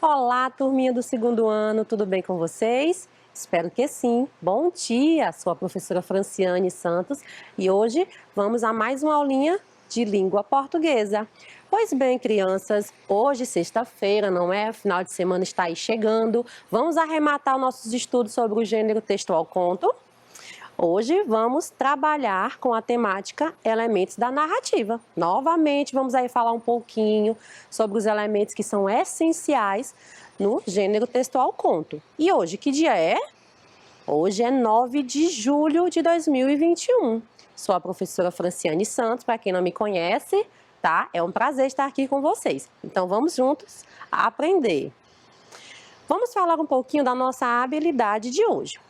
Olá, turminha do segundo ano, tudo bem com vocês? Espero que sim. Bom dia, sou a professora Franciane Santos e hoje vamos a mais uma aulinha de língua portuguesa. Pois bem, crianças, hoje sexta-feira, não é? O final de semana está aí chegando. Vamos arrematar nossos estudos sobre o gênero textual conto? Hoje vamos trabalhar com a temática elementos da narrativa. Novamente, vamos aí falar um pouquinho sobre os elementos que são essenciais no gênero textual conto. E hoje, que dia é? Hoje é 9 de julho de 2021. Sou a professora Franciane Santos, para quem não me conhece, tá? É um prazer estar aqui com vocês. Então, vamos juntos aprender. Vamos falar um pouquinho da nossa habilidade de hoje,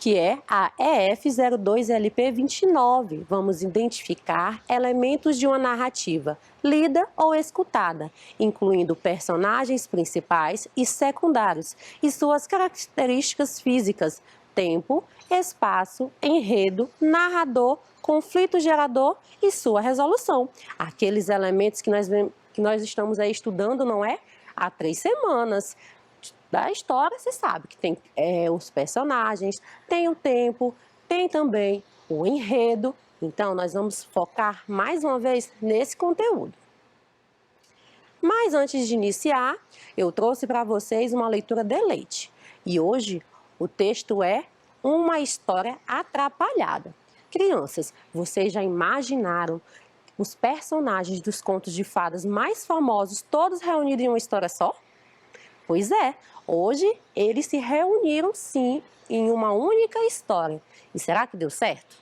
que é a EF02LP29. Vamos identificar elementos de uma narrativa, lida ou escutada, incluindo personagens principais e secundários e suas características físicas, tempo, espaço, enredo, narrador, conflito gerador e sua resolução. Aqueles elementos que nós estamos aí estudando, não é? Há 3 semanas. Da história, você sabe que tem os personagens, tem o tempo, tem também o enredo. Então, nós vamos focar mais uma vez nesse conteúdo. Mas antes de iniciar, eu trouxe para vocês uma leitura deleite. E hoje o texto é Uma História Atrapalhada. Crianças, vocês já imaginaram os personagens dos contos de fadas mais famosos, todos reunidos em uma história só? Pois é, hoje eles se reuniram sim em uma única história. E será que deu certo?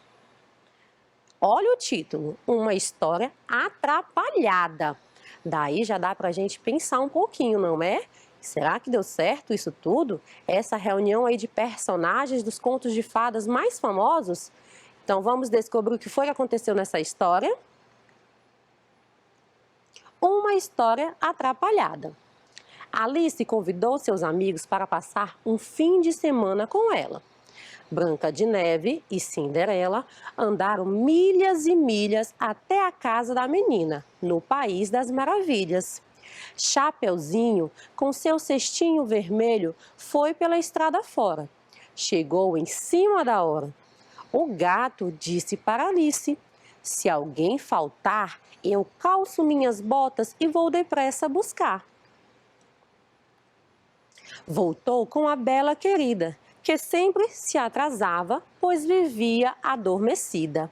Olha o título, Uma História Atrapalhada. Daí já dá para a gente pensar um pouquinho, não é? Será que deu certo isso tudo? Essa reunião aí de personagens dos contos de fadas mais famosos? Então vamos descobrir o que foi que aconteceu nessa história. Uma História Atrapalhada. Alice convidou seus amigos para passar um fim de semana com ela. Branca de Neve e Cinderela andaram milhas e milhas até a casa da menina, no País das Maravilhas. Chapeuzinho, com seu cestinho vermelho, foi pela estrada fora. Chegou em cima da hora. O gato disse para Alice: "Se alguém faltar, eu calço minhas botas e vou depressa buscar." Voltou com a Bela Querida, que sempre se atrasava, pois vivia adormecida.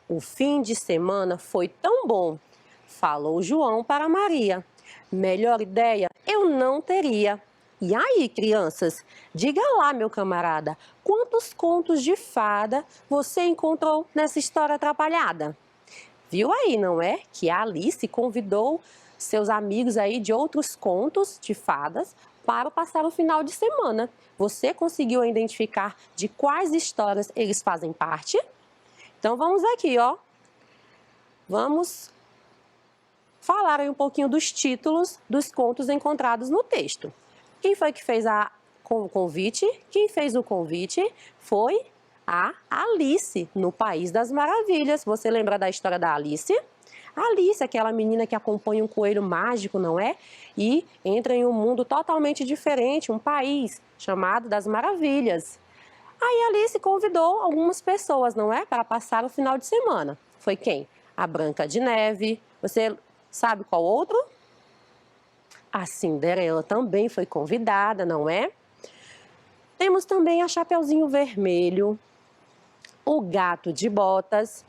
O fim de semana foi tão bom, falou João para Maria. Melhor ideia eu não teria. E aí, crianças, diga lá, meu camarada, quantos contos de fada você encontrou nessa história atrapalhada? Viu aí, não é? Que a Alice convidou seus amigos aí de outros contos de fadas para passar o final de semana. Você conseguiu identificar de quais histórias eles fazem parte? Então vamos aqui, ó. Vamos falar aí um pouquinho dos títulos dos contos encontrados no texto. Quem foi que fez o convite? Quem fez o convite foi a Alice, no País das Maravilhas. Você lembra da história da Alice? Alice, aquela menina que acompanha um coelho mágico, não é? E entra em um mundo totalmente diferente, um país chamado das Maravilhas. Aí Alice convidou algumas pessoas, não é? Para passar o final de semana. Foi quem? A Branca de Neve. Você sabe qual outro? A Cinderela também foi convidada, não é? Temos também a Chapeuzinho Vermelho, o Gato de Botas,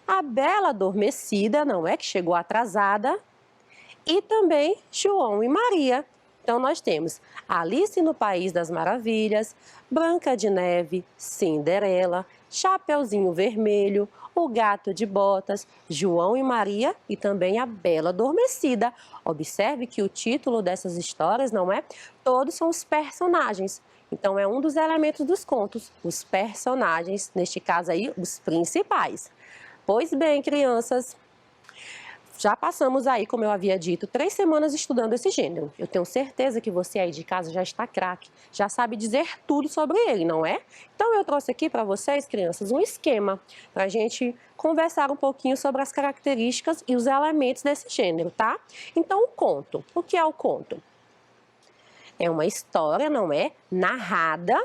a Bela Adormecida, não é? Que chegou atrasada, e também João e Maria. Então nós temos Alice no País das Maravilhas, Branca de Neve, Cinderela, Chapeuzinho Vermelho, o Gato de Botas, João e Maria e também a Bela Adormecida. Observe que o título dessas histórias, não é? Todos são os personagens. Então é um dos elementos dos contos, os personagens, neste caso aí, os principais. Pois bem, crianças, Já passamos aí, como eu havia dito, 3 semanas estudando esse gênero. Eu tenho certeza que você aí de casa já está craque, já sabe dizer tudo sobre ele, não é? Então eu trouxe aqui para vocês, crianças, um esquema para a gente conversar um pouquinho sobre as características e os elementos desse gênero, tá? Então, o conto. O que é o conto? É uma história, não é? Narrada,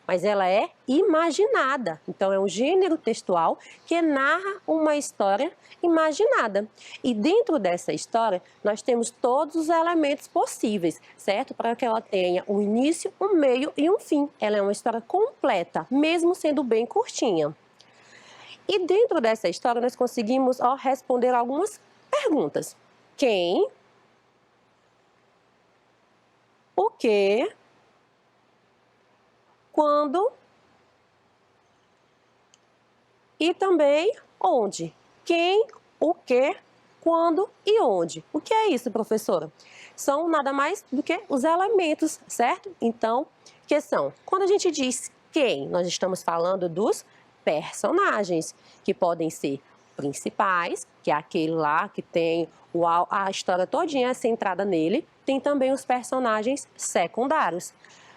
mas ela é imaginada. Então, é um gênero textual que narra uma história imaginada. E dentro dessa história, nós temos todos os elementos possíveis, certo? Para que ela tenha um início, um meio e um fim. Ela é uma história completa, mesmo sendo bem curtinha. E dentro dessa história, nós conseguimos responder algumas perguntas. Quem? O que? Quando e também onde. Quem, o que, quando e onde. O que é isso, professora? São nada mais do que os elementos, certo? Então, que são? Quando a gente diz quem, nós estamos falando dos personagens, que podem ser principais, que é aquele lá que tem a história todinha centrada nele. Tem também os personagens secundários.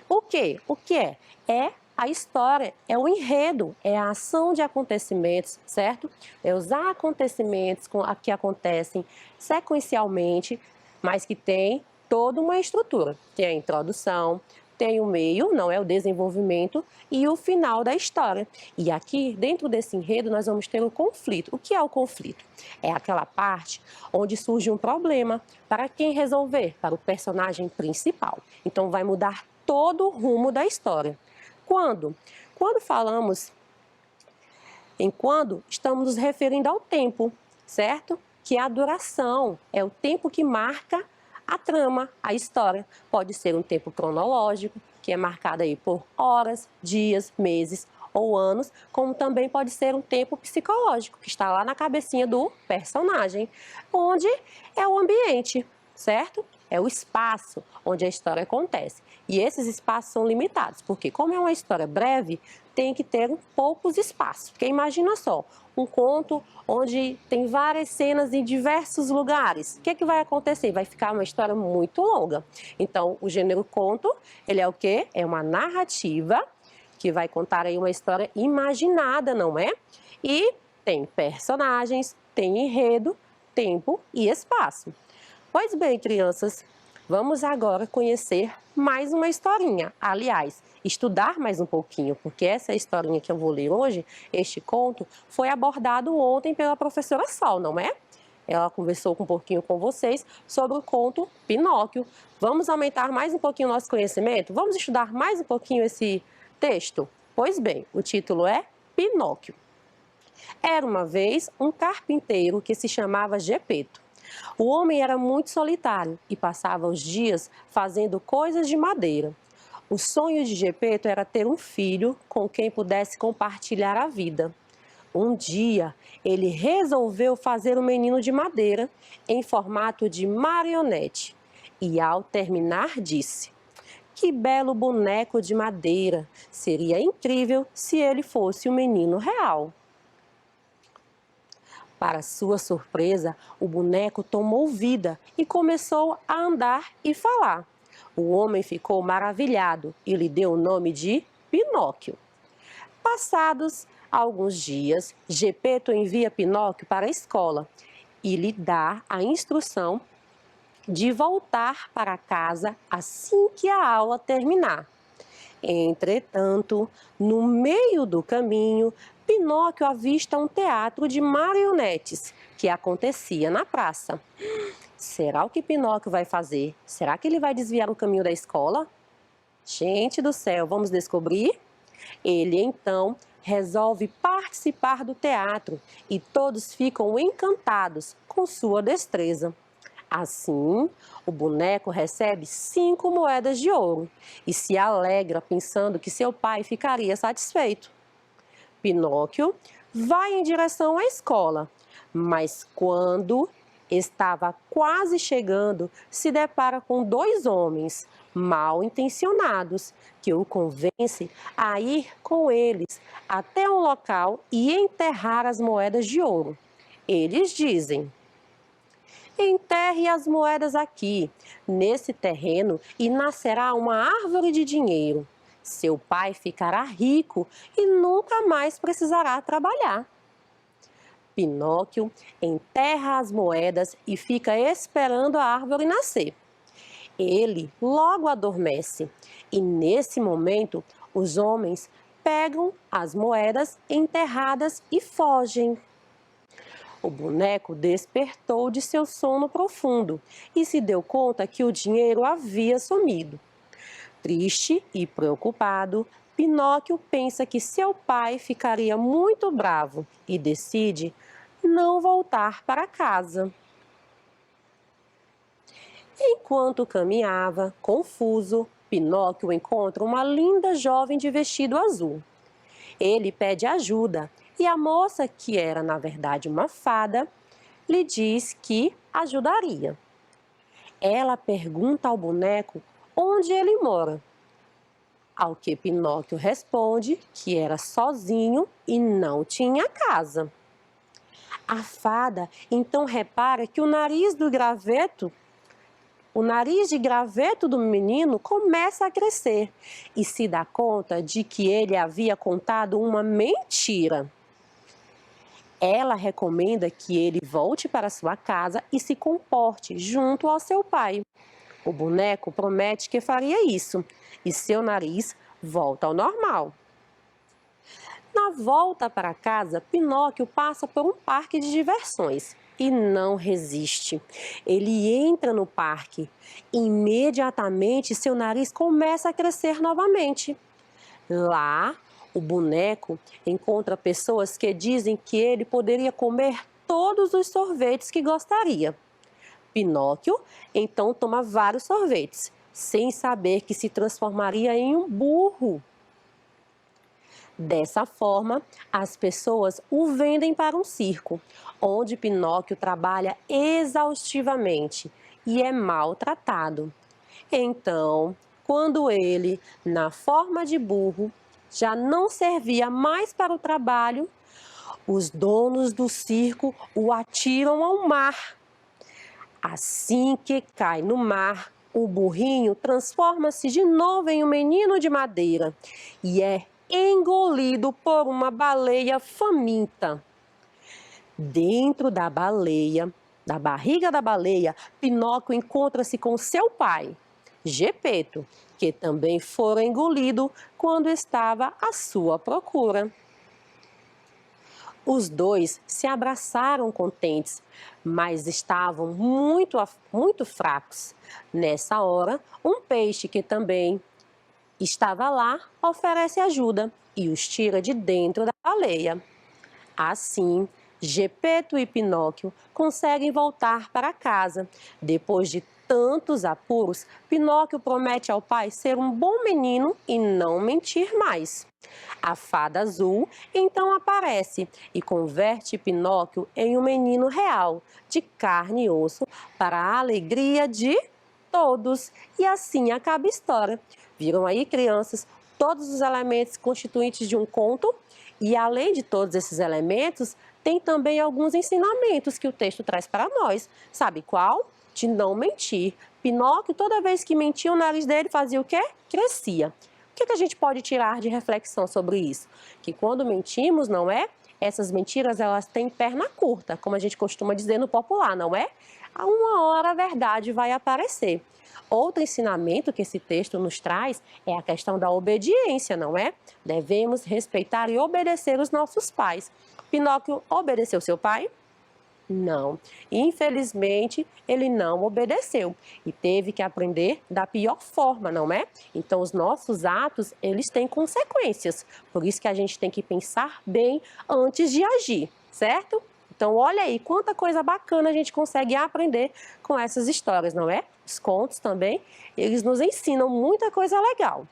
O quê? O que é? É a história, é o enredo, é a ação de acontecimentos, certo? É os acontecimentos que acontecem sequencialmente, mas que tem toda uma estrutura. Tem a introdução, tem o meio, não é o desenvolvimento, e o final da história. E aqui, dentro desse enredo, nós vamos ter o conflito. O que é o conflito? É aquela parte onde surge um problema para quem resolver, para o personagem principal. Então, vai mudar todo o rumo da história. Quando? Quando falamos em quando, estamos nos referindo ao tempo, certo? Que é a duração, é o tempo que marca a trama, a história. Pode ser um tempo cronológico, que é marcado aí por horas, dias, meses ou anos, como também pode ser um tempo psicológico, que está lá na cabecinha do personagem, onde é o ambiente, certo? É o espaço onde a história acontece. E esses espaços são limitados, porque como é uma história breve, tem que ter poucos espaços. Porque imagina só, um conto onde tem várias cenas em diversos lugares. O que vai acontecer? Vai ficar uma história muito longa. Então, o gênero conto, ele é o quê? É uma narrativa que vai contar aí uma história imaginada, não é? E tem personagens, tem enredo, tempo e espaço. Pois bem, crianças, vamos agora conhecer mais uma historinha. Aliás, estudar mais um pouquinho, porque essa historinha que eu vou ler hoje, este conto, foi abordado ontem pela professora Sol, não é? Ela conversou um pouquinho com vocês sobre o conto Pinóquio. Vamos aumentar mais um pouquinho o nosso conhecimento? Vamos estudar mais um pouquinho esse texto? Pois bem, o título é Pinóquio. Era uma vez um carpinteiro que se chamava Gepeto. O homem era muito solitário e passava os dias fazendo coisas de madeira. O sonho de Gepeto era ter um filho com quem pudesse compartilhar a vida. Um dia, ele resolveu fazer um menino de madeira em formato de marionete e, ao terminar, disse: "Que belo boneco de madeira! Seria incrível se ele fosse um menino real." Para sua surpresa, o boneco tomou vida e começou a andar e falar. O homem ficou maravilhado e lhe deu o nome de Pinóquio. Passados alguns dias, Gepeto envia Pinóquio para a escola e lhe dá a instrução de voltar para casa assim que a aula terminar. Entretanto, no meio do caminho, Pinóquio avista um teatro de marionetes que acontecia na praça. Será o que Pinóquio vai fazer? Será que ele vai desviar o caminho da escola? Gente do céu, vamos descobrir? Ele então resolve participar do teatro e todos ficam encantados com sua destreza. Assim, o boneco recebe 5 moedas de ouro e se alegra pensando que seu pai ficaria satisfeito. Pinóquio vai em direção à escola, mas quando estava quase chegando, se depara com 2 homens mal intencionados que o convencem a ir com eles até um local e enterrar as moedas de ouro. Eles dizem: Enterre as moedas aqui, nesse terreno, e nascerá uma árvore de dinheiro. Seu pai ficará rico e nunca mais precisará trabalhar. Pinóquio enterra as moedas e fica esperando a árvore nascer. Ele logo adormece e, nesse momento, os homens pegam as moedas enterradas e fogem. O boneco despertou de seu sono profundo e se deu conta que o dinheiro havia sumido. Triste e preocupado, Pinóquio pensa que seu pai ficaria muito bravo e decide não voltar para casa. Enquanto caminhava, confuso, Pinóquio encontra uma linda jovem de vestido azul. Ele pede ajuda e a moça, que era na verdade uma fada, lhe diz que ajudaria. Ela pergunta ao boneco onde ele mora, ao que Pinóquio responde que era sozinho e não tinha casa. A fada então repara que o nariz de graveto do menino começa a crescer e se dá conta de que ele havia contado uma mentira. Ela recomenda que ele volte para sua casa e se comporte junto ao seu pai. O boneco promete que faria isso e seu nariz volta ao normal. Na volta para casa, Pinóquio passa por um parque de diversões e não resiste. Ele entra no parque. Imediatamente, seu nariz começa a crescer novamente. Lá, o boneco encontra pessoas que dizem que ele poderia comer todos os sorvetes que gostaria. Pinóquio então toma vários sorvetes, sem saber que se transformaria em um burro. Dessa forma, as pessoas o vendem para um circo, onde Pinóquio trabalha exaustivamente e é maltratado. Então, quando ele, na forma de burro, já não servia mais para o trabalho, os donos do circo o atiram ao mar. Assim que cai no mar, o burrinho transforma-se de novo em um menino de madeira e é engolido por uma baleia faminta. Dentro da baleia, da barriga da baleia, Pinóquio encontra-se com seu pai, Gepeto, que também fora engolido quando estava à sua procura. Os dois se abraçaram contentes, mas estavam muito fracos. Nessa hora, um peixe que também estava lá oferece ajuda e os tira de dentro da baleia. Assim, Gepeto e Pinóquio conseguem voltar para casa. Depois de tantos apuros, Pinóquio promete ao pai ser um bom menino e não mentir mais. A fada azul então aparece e converte Pinóquio em um menino real, de carne e osso, para a alegria de todos. E assim acaba a história. Viram aí, crianças, todos os elementos constituintes de um conto? E além de todos esses elementos, tem também alguns ensinamentos que o texto traz para nós. Sabe qual? De não mentir. Pinóquio, toda vez que mentia, o nariz dele fazia o quê? Crescia. O que a gente pode tirar de reflexão sobre isso? Que quando mentimos, não é? Essas mentiras, elas têm perna curta, como a gente costuma dizer no popular, não é? A uma hora a verdade vai aparecer. Outro ensinamento que esse texto nos traz é a questão da obediência, não é? Devemos respeitar e obedecer os nossos pais. Pinóquio obedeceu seu pai? Não. Infelizmente, ele não obedeceu e teve que aprender da pior forma, não é? Então, os nossos atos, eles têm consequências. Por isso que a gente tem que pensar bem antes de agir, certo? Então, olha aí, quanta coisa bacana a gente consegue aprender com essas histórias, não é? Os contos também, eles nos ensinam muita coisa legal.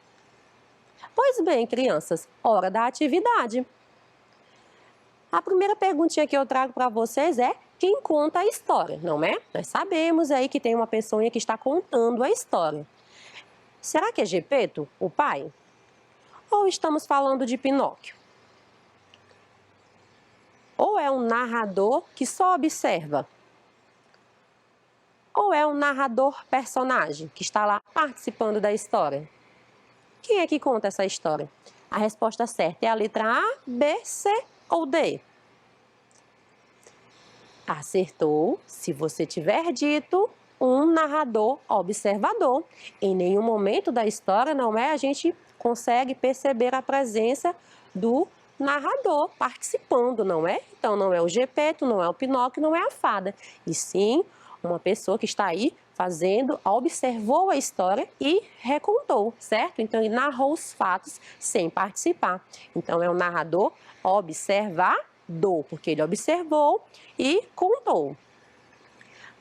Pois bem, crianças, hora da atividade. A primeira perguntinha que eu trago para vocês é: quem conta a história, não é? Nós sabemos aí que tem uma pessoa que está contando a história. Será que é Gepeto, o pai? Ou estamos falando de Pinóquio? Ou é um narrador que só observa? ou é um narrador personagem que está lá participando da história? Quem é que conta essa história? A resposta certa é a letra A, B, C ou D? Acertou se você tiver dito um narrador observador. Em nenhum momento da história, não é, a gente consegue perceber a presença do narrador participando, não é? Então, não é o Gepeto, não é o Pinóquio, não é a fada. E sim, uma pessoa que está aí fazendo, observou a história e recontou, certo? Então, ele narrou os fatos sem participar. Então, é um narrador observador, porque ele observou e contou.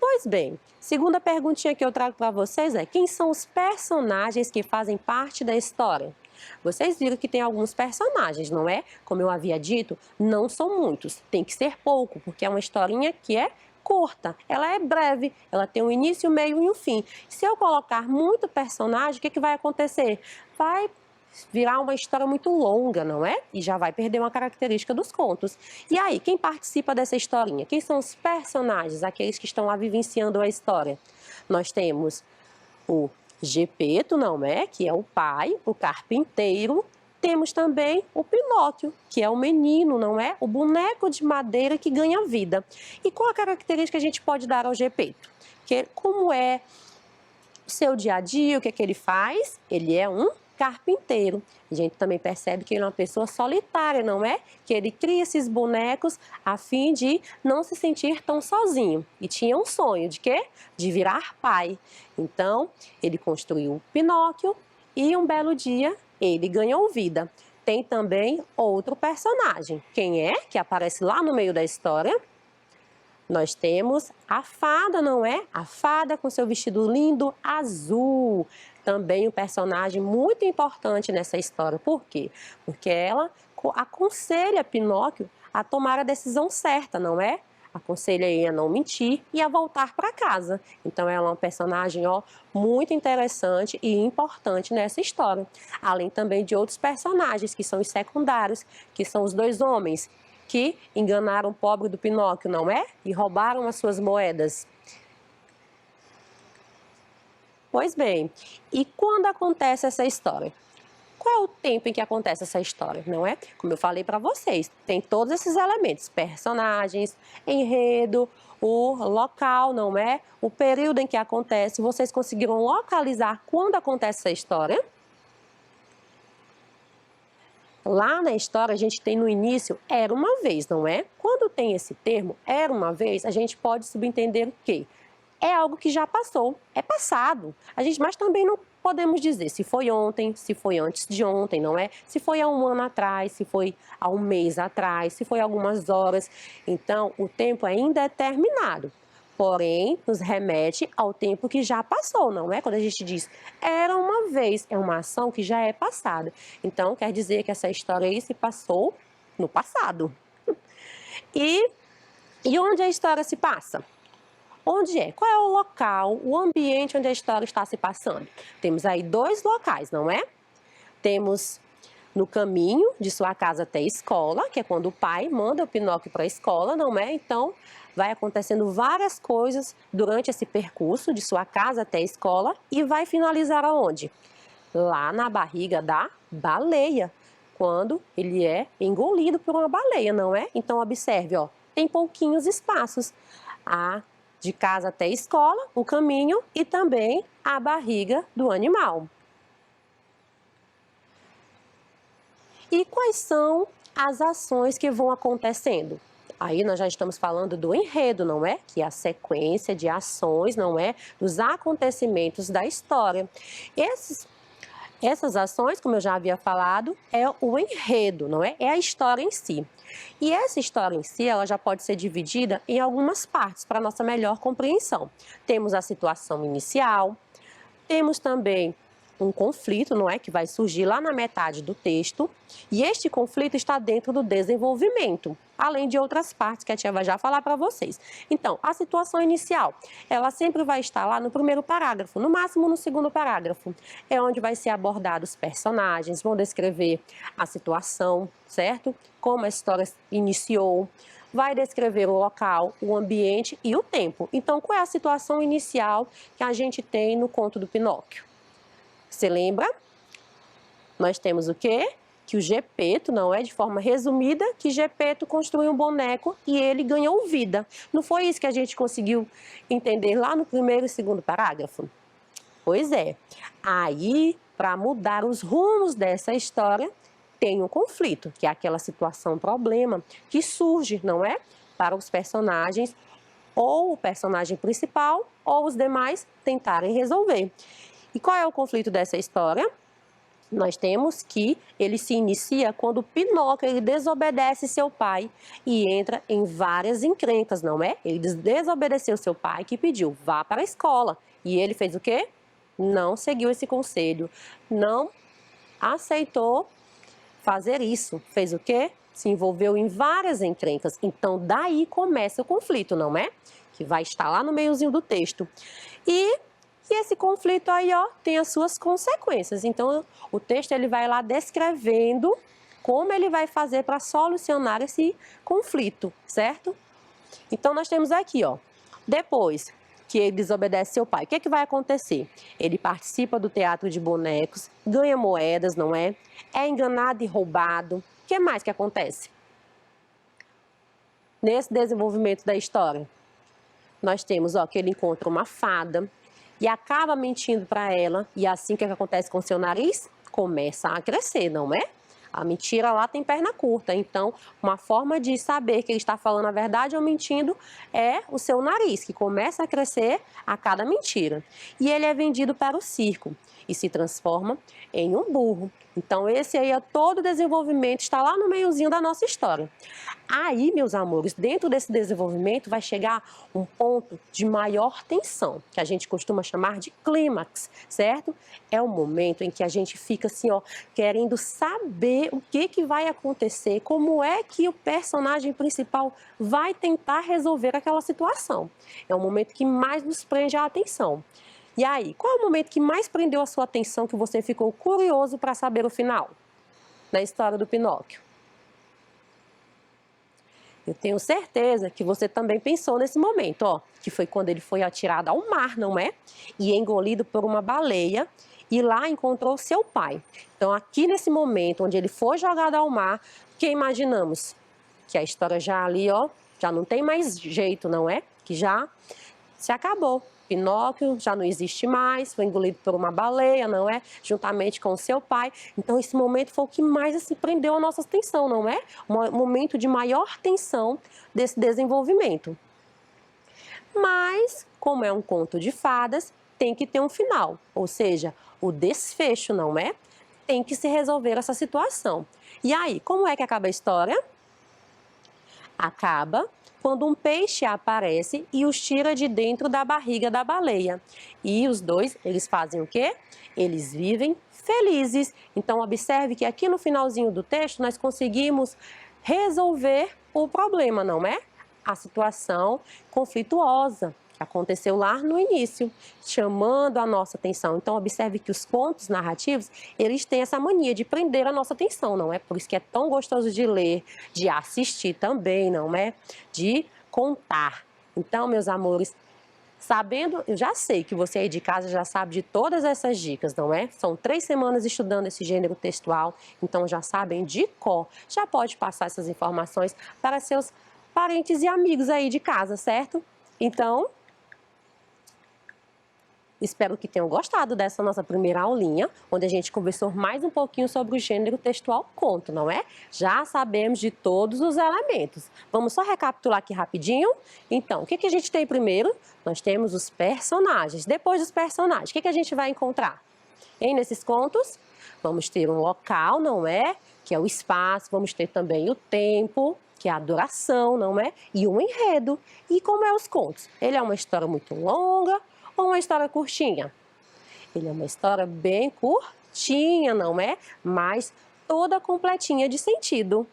Pois bem, segunda perguntinha que eu trago para vocês é: quem são os personagens que fazem parte da história? Vocês viram que tem alguns personagens, não é? Como eu havia dito, não são muitos, tem que ser pouco, porque é uma historinha que é curta, ela é breve, ela tem um início, um meio e um fim. Se eu colocar muito personagem, o que vai acontecer? Vai virar uma história muito longa, não é? E já vai perder uma característica dos contos. E aí, quem participa dessa historinha? Quem são os personagens, aqueles que estão lá vivenciando a história? Nós temos o Gepeto, não é? Que é o pai, o carpinteiro. Temos também o Pinóquio, que é o menino, não é? O boneco de madeira que ganha vida. E qual a característica que a gente pode dar ao Gepeto? Como é o seu dia a dia, o que é que ele faz? Ele é um carpinteiro. A gente também percebe que ele é uma pessoa solitária, não é? Que ele cria esses bonecos a fim de não se sentir tão sozinho. E tinha um sonho de quê? De virar pai. Então, ele construiu o Pinóquio e um belo dia ele ganhou vida. Tem também outro personagem. Quem é? Que aparece lá no meio da história. Nós temos a fada, não é? A fada com seu vestido lindo azul. Também um personagem muito importante nessa história. Por quê? Porque ela aconselha Pinóquio a tomar a decisão certa, não é? Aconselha ele a não mentir e a voltar para casa. Então, ela é uma personagem muito interessante e importante nessa história. Além também de outros personagens que são os secundários, que são os dois homens que enganaram o pobre do Pinóquio, não é? E roubaram as suas moedas. Pois bem, e quando acontece essa história? Qual é o tempo em que acontece essa história, não é? Como eu falei para vocês, tem todos esses elementos: personagens, enredo, o local, não é? O período em que acontece. Vocês conseguiram localizar quando acontece essa história? Lá na história, a gente tem no início, era uma vez, não é? Quando tem esse termo, era uma vez, a gente pode subentender o quê? É algo que já passou, é passado. Mas também não podemos dizer se foi ontem, se foi antes de ontem, não é? Se foi há um ano atrás, se foi há um mês atrás, se foi algumas horas. Então, o tempo é indeterminado. Porém, nos remete ao tempo que já passou, não é? Quando a gente diz era uma vez, é uma ação que já é passada. Então, quer dizer que essa história aí se passou no passado. E onde a história se passa? Onde é? Qual é o local, o ambiente onde a história está se passando? Temos aí dois locais, não é? Temos no caminho de sua casa até a escola, que é quando o pai manda o Pinóquio para a escola, não é? Então, vai acontecendo várias coisas durante esse percurso de sua casa até a escola e vai finalizar aonde? Lá na barriga da baleia, quando ele é engolido por uma baleia, não é? Então, observe, tem pouquinhos espaços. De casa até a escola, o caminho e também a barriga do animal. E quais são as ações que vão acontecendo? Aí nós já estamos falando do enredo, não é? Que é a sequência de ações, não é? Dos acontecimentos da história. Essas ações, como eu já havia falado, é o enredo, não é? É a história em si. E essa história em si, ela já pode ser dividida em algumas partes para nossa melhor compreensão. Temos a situação inicial, temos também um conflito, não é? Que vai surgir lá na metade do texto. E este conflito está dentro do desenvolvimento, além de outras partes que a tia vai já falar para vocês. Então, a situação inicial, ela sempre vai estar lá no primeiro parágrafo, no máximo no segundo parágrafo. É onde vai ser abordado os personagens, vão descrever a situação, certo? Como a história iniciou, vai descrever o local, o ambiente e o tempo. Então, qual é a situação inicial que a gente tem no conto do Pinóquio? Você lembra? Nós temos o quê? Que o Gepeto, não é de forma resumida, que Gepeto construiu um boneco e ele ganhou vida. Não foi isso que a gente conseguiu entender lá no primeiro e segundo parágrafo? Pois é. Aí, para mudar os rumos dessa história, tem um conflito, que é aquela situação, problema, que surge, não é? Para os personagens, ou o personagem principal, ou os demais tentarem resolver. E qual é o conflito dessa história? Nós temos que ele se inicia quando Pinóquio ele desobedece seu pai e entra em várias encrencas, não é? Ele desobedeceu seu pai que pediu, vá para a escola. E ele fez o quê? Não seguiu esse conselho, não aceitou fazer isso. Fez o quê? Se envolveu em várias encrencas. Então, daí começa o conflito, não é? Que vai estar lá no meiozinho do texto. E esse conflito aí, ó, tem as suas consequências. Então, o texto ele vai lá descrevendo como ele vai fazer para solucionar esse conflito, certo? Então, nós temos aqui, ó, depois que ele desobedece seu pai, o que vai acontecer? Ele participa do teatro de bonecos, ganha moedas, não é? É enganado e roubado. O que mais que acontece? Nesse desenvolvimento da história, nós temos, ó, que ele encontra uma fada e acaba mentindo para ela. E assim, o que acontece com o seu nariz? Começa a crescer, não é? A mentira lá tem perna curta, então uma forma de saber que ele está falando a verdade ou mentindo é o seu nariz, que começa a crescer a cada mentira. E ele é vendido para o circo e se transforma em um burro. Então esse aí é todo o desenvolvimento, está lá no meiozinho da nossa história. Aí, meus amores, dentro desse desenvolvimento vai chegar um ponto de maior tensão, que a gente costuma chamar de clímax, certo? É o momento em que a gente fica assim, ó, querendo saber o que vai acontecer, como é que o personagem principal vai tentar resolver aquela situação. É o momento que mais nos prende a atenção. E aí, qual é o momento que mais prendeu a sua atenção, que você ficou curioso para saber o final na história do Pinóquio? Eu tenho certeza que você também pensou nesse momento, ó, que foi quando ele foi atirado ao mar, não é? E engolido por uma baleia e lá encontrou seu pai. Então, aqui nesse momento onde ele foi jogado ao mar, o que imaginamos? Que a história já ali, ó, já não tem mais jeito, não é? Que já se acabou. Pinóquio já não existe mais, foi engolido por uma baleia, não é? Juntamente com o seu pai. Então, esse momento foi o que mais assim, prendeu a nossa atenção, não é? Um momento de maior tensão desse desenvolvimento. Mas, como é um conto de fadas, tem que ter um final, ou seja, o desfecho, não é? Tem que se resolver essa situação. E aí, como é que acaba a história? Acaba quando um peixe aparece e os tira de dentro da barriga da baleia. E os dois, eles fazem o quê? Eles vivem felizes. Então, observe que aqui no finalzinho do texto nós conseguimos resolver o problema, não é? A situação conflituosa que aconteceu lá no início, chamando a nossa atenção. Então, observe que os contos narrativos, eles têm essa mania de prender a nossa atenção, não é? Por isso que é tão gostoso de ler, de assistir também, não é? De contar. Então, meus amores, sabendo, eu já sei que você aí de casa já sabe de todas essas dicas, não é? São 3 semanas estudando esse gênero textual, então já sabem de cor. Já pode passar essas informações para seus parentes e amigos aí de casa, certo? Então, espero que tenham gostado dessa nossa primeira aulinha, onde a gente conversou mais um pouquinho sobre o gênero textual conto, não é? Já sabemos de todos os elementos. Vamos só recapitular aqui rapidinho? Então, o que a gente tem primeiro? Nós temos os personagens. Depois dos personagens, o que a gente vai encontrar? Nesses contos, vamos ter um local, não é? Que é o espaço, vamos ter também o tempo, que é a duração, não é? E um enredo. E como é os contos? Ele é uma história muito longa ou uma história curtinha? Ele é uma história bem curtinha, não é? Mas toda completinha de sentido.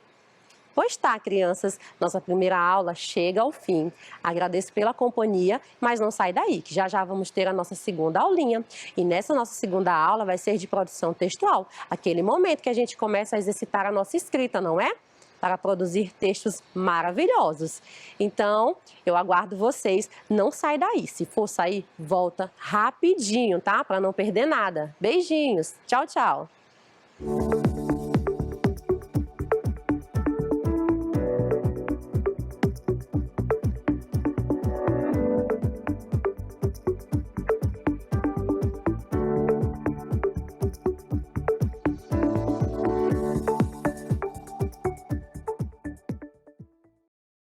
Pois tá, crianças, nossa primeira aula chega ao fim. Agradeço pela companhia, mas não sai daí, que já já vamos ter a nossa segunda aulinha. E nessa nossa segunda aula vai ser de produção textual, aquele momento que a gente começa a exercitar a nossa escrita, não é? para produzir textos maravilhosos. Então, eu aguardo vocês. Não sai daí. Se for sair, volta rapidinho, tá? Para não perder nada. Beijinhos. Tchau, tchau.